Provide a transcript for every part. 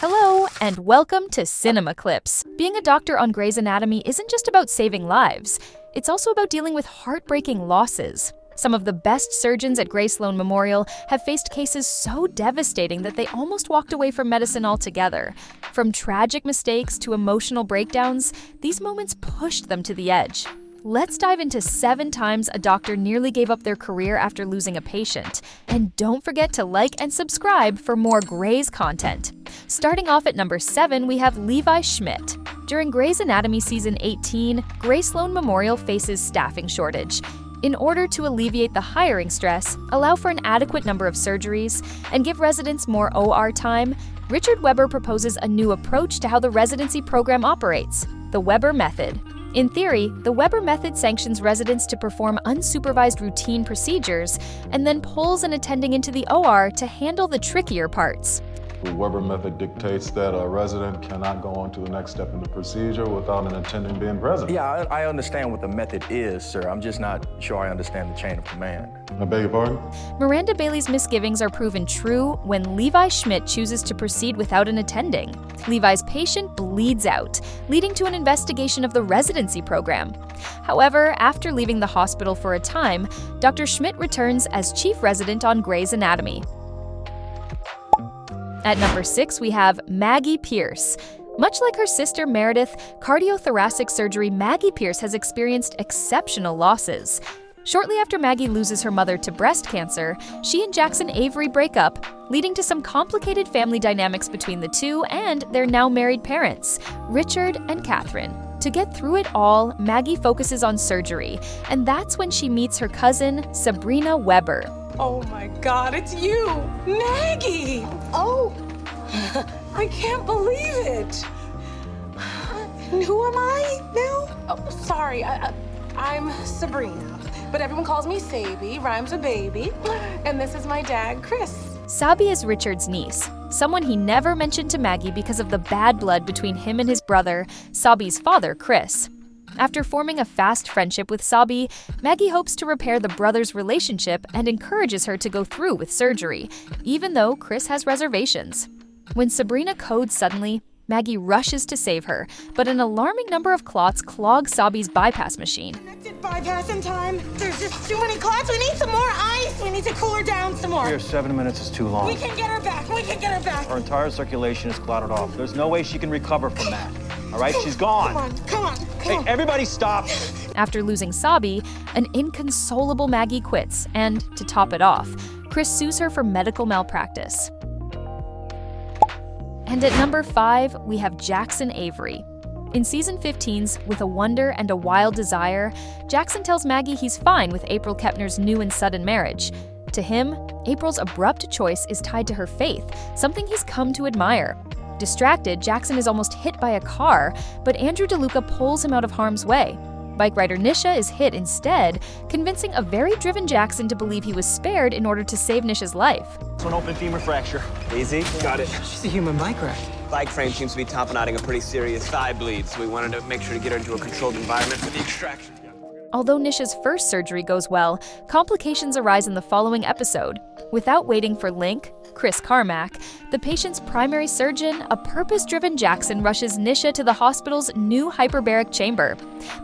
Hello, and welcome to Cinema Clips. Being a doctor on Grey's Anatomy isn't just about saving lives. It's also about dealing with heartbreaking losses. Some of the best surgeons at Sloan Memorial have faced cases so devastating that they almost walked away from medicine altogether. From tragic mistakes to emotional breakdowns, these moments pushed them to the edge. Let's dive into 7 times a doctor nearly gave up their career after losing a patient. And don't forget to like and subscribe for more Grey's content. Starting off at number 7, we have Levi Schmitt. During Grey's Anatomy Season 18, Sloan Memorial faces staffing shortage. In order to alleviate the hiring stress, allow for an adequate number of surgeries, and give residents more OR time, Richard Weber proposes a new approach to how the residency program operates, the Weber Method. In theory, the Weber Method sanctions residents to perform unsupervised routine procedures and then pulls an attending into the OR to handle the trickier parts. The Weber Method dictates that a resident cannot go on to the next step in the procedure without an attending being present. Yeah, I understand what the method is, sir. I'm just not sure I understand the chain of command. I beg your pardon? Miranda Bailey's misgivings are proven true when Levi Schmitt chooses to proceed without an attending. Levi's patient bleeds out, leading to an investigation of the residency program. However, after leaving the hospital for a time, Dr. Schmitt returns as chief resident on Grey's Anatomy. At number 6, we have Maggie Pierce. Much like her sister Meredith, cardiothoracic surgery Maggie Pierce has experienced exceptional losses. Shortly after Maggie loses her mother to breast cancer, she and Jackson Avery break up, leading to some complicated family dynamics between the two and their now married parents, Richard and Catherine. To get through it all, Maggie focuses on surgery, and that's when she meets her cousin, Sabrina Weber. Oh my God, it's you, Maggie! Oh, I can't believe it. And who am I now? Oh, sorry, I'm Sabrina, but everyone calls me Sabi, rhymes with baby, and this is my dad, Chris. Sabi is Richard's niece, someone he never mentioned to Maggie because of the bad blood between him and his brother, Sabi's father, Chris. After forming a fast friendship with Sabi, Maggie hopes to repair the brothers' relationship and encourages her to go through with surgery, even though Chris has reservations. When Sabrina codes suddenly, Maggie rushes to save her, but an alarming number of clots clog Sabi's bypass machine. Connected bypass in time. There's just too many clots. We need some more ice. We need to cool her down some more. Here, 7 minutes is too long. We can get her back. We can get her back. Her entire circulation is clotted off. There's no way she can recover from that. All right, she's gone. Come on. Hey, everybody stop. After losing Sabi, an inconsolable Maggie quits, and to top it off, Chris sues her for medical malpractice. And at number 5, we have Jackson Avery. In season 15's With a Wonder and a Wild Desire, Jackson tells Maggie he's fine with April Kepner's new and sudden marriage. To him, April's abrupt choice is tied to her faith, something he's come to admire. Distracted, Jackson is almost hit by a car, but Andrew DeLuca pulls him out of harm's way. Bike rider Nisha is hit instead, convincing a very driven Jackson to believe he was spared in order to save Nisha's life. It's an open femur fracture. Easy, got it. She's a human bike wreck. Bike frame seems to be tamponading a pretty serious thigh bleed, so we wanted to make sure to get her into a controlled environment for the extraction. Although Nisha's first surgery goes well, complications arise in the following episode. Without waiting for Link, Chris Carmack, the patient's primary surgeon, a purpose-driven Jackson rushes Nisha to the hospital's new hyperbaric chamber.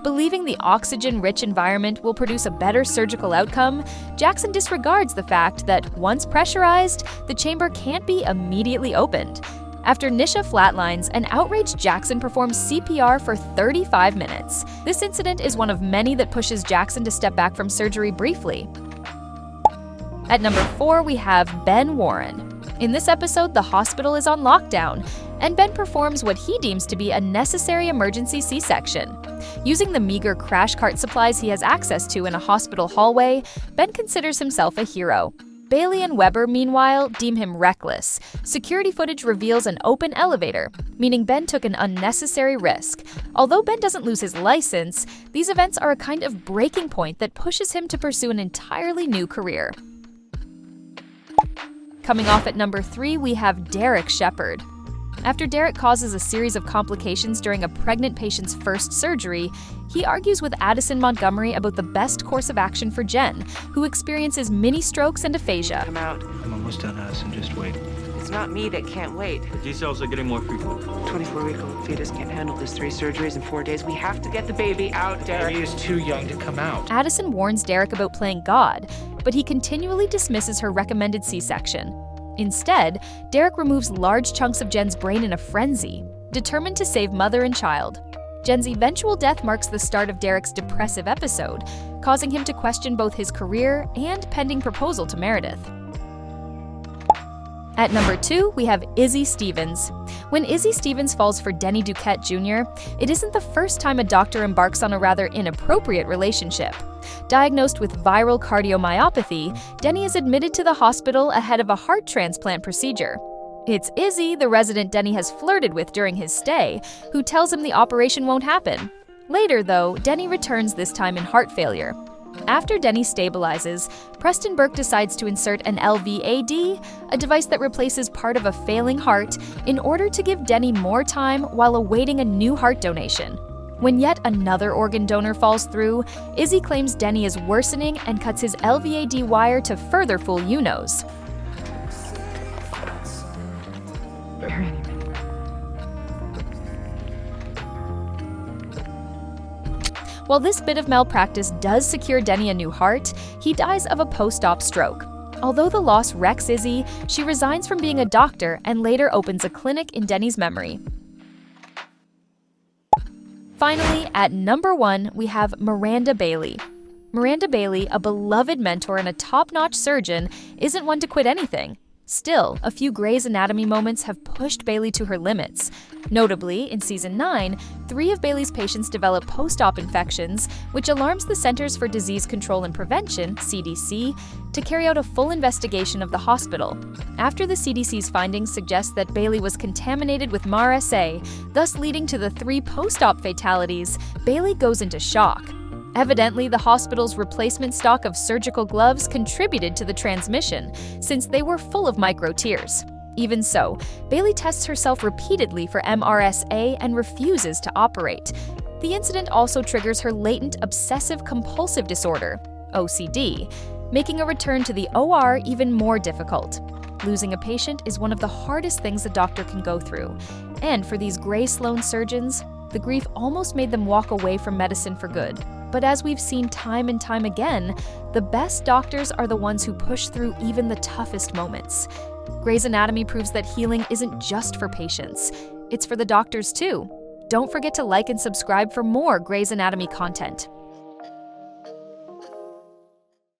Believing the oxygen-rich environment will produce a better surgical outcome, Jackson disregards the fact that once pressurized, the chamber can't be immediately opened. After Nisha flatlines, an outraged Jackson performs CPR for 35 minutes. This incident is one of many that pushes Jackson to step back from surgery briefly. At number 4, we have Ben Warren. In this episode, the hospital is on lockdown, and Ben performs what he deems to be a necessary emergency C-section. Using the meager crash cart supplies he has access to in a hospital hallway, Ben considers himself a hero. Bailey and Weber, meanwhile, deem him reckless. Security footage reveals an open elevator, meaning Ben took an unnecessary risk. Although Ben doesn't lose his license, these events are a kind of breaking point that pushes him to pursue an entirely new career. Coming off at number 3, we have Derek Shepard. After Derek causes a series of complications during a pregnant patient's first surgery, he argues with Addison Montgomery about the best course of action for Jen, who experiences mini strokes and aphasia. I'm almost done, Addison. Just wait. It's It's not me that can't wait. The G-cells are getting more frequent. 24-week-old fetus can't handle this. 3 surgeries in 4 days. We have to get the baby out, Derek. Baby is too young to come out. Addison warns Derek about playing God, but he continually dismisses her recommended C-section. Instead, Derek removes large chunks of Jen's brain in a frenzy, determined to save mother and child. Jen's eventual death marks the start of Derek's depressive episode, causing him to question both his career and pending proposal to Meredith. At number 2, we have Izzie Stevens. When Izzie Stevens falls for Denny Duquette Jr., it isn't the first time a doctor embarks on a rather inappropriate relationship. Diagnosed with viral cardiomyopathy, Denny is admitted to the hospital ahead of a heart transplant procedure. It's Izzie, the resident Denny has flirted with during his stay, who tells him the operation won't happen. Later, though, Denny returns, this time in heart failure. After Denny stabilizes, Preston Burke decides to insert an LVAD, a device that replaces part of a failing heart, in order to give Denny more time while awaiting a new heart donation. When yet another organ donor falls through, Izzie claims Denny is worsening and cuts his LVAD wire to further fool UNOs. While this bit of malpractice does secure Denny a new heart, he dies of a post-op stroke. Although the loss wrecks Izzie, she resigns from being a doctor and later opens a clinic in Denny's memory. Finally, at number 1, we have Miranda Bailey. Miranda Bailey, a beloved mentor and a top-notch surgeon, isn't one to quit anything. Still, a few Grey's Anatomy moments have pushed Bailey to her limits. Notably, in Season 9, 3 of Bailey's patients develop post-op infections, which alarms the Centers for Disease Control and Prevention, CDC, to carry out a full investigation of the hospital. After the CDC's findings suggest that Bailey was contaminated with MRSA, thus leading to the 3 post-op fatalities, Bailey goes into shock. Evidently, the hospital's replacement stock of surgical gloves contributed to the transmission, since they were full of micro-tears. Even so, Bailey tests herself repeatedly for MRSA and refuses to operate. The incident also triggers her latent obsessive-compulsive disorder, OCD, making a return to the OR even more difficult. Losing a patient is one of the hardest things a doctor can go through, and for these Grey Sloan surgeons, the grief almost made them walk away from medicine for good. But as we've seen time and time again, the best doctors are the ones who push through even the toughest moments. Grey's Anatomy proves that healing isn't just for patients, it's for the doctors too. Don't forget to like and subscribe for more Grey's Anatomy content.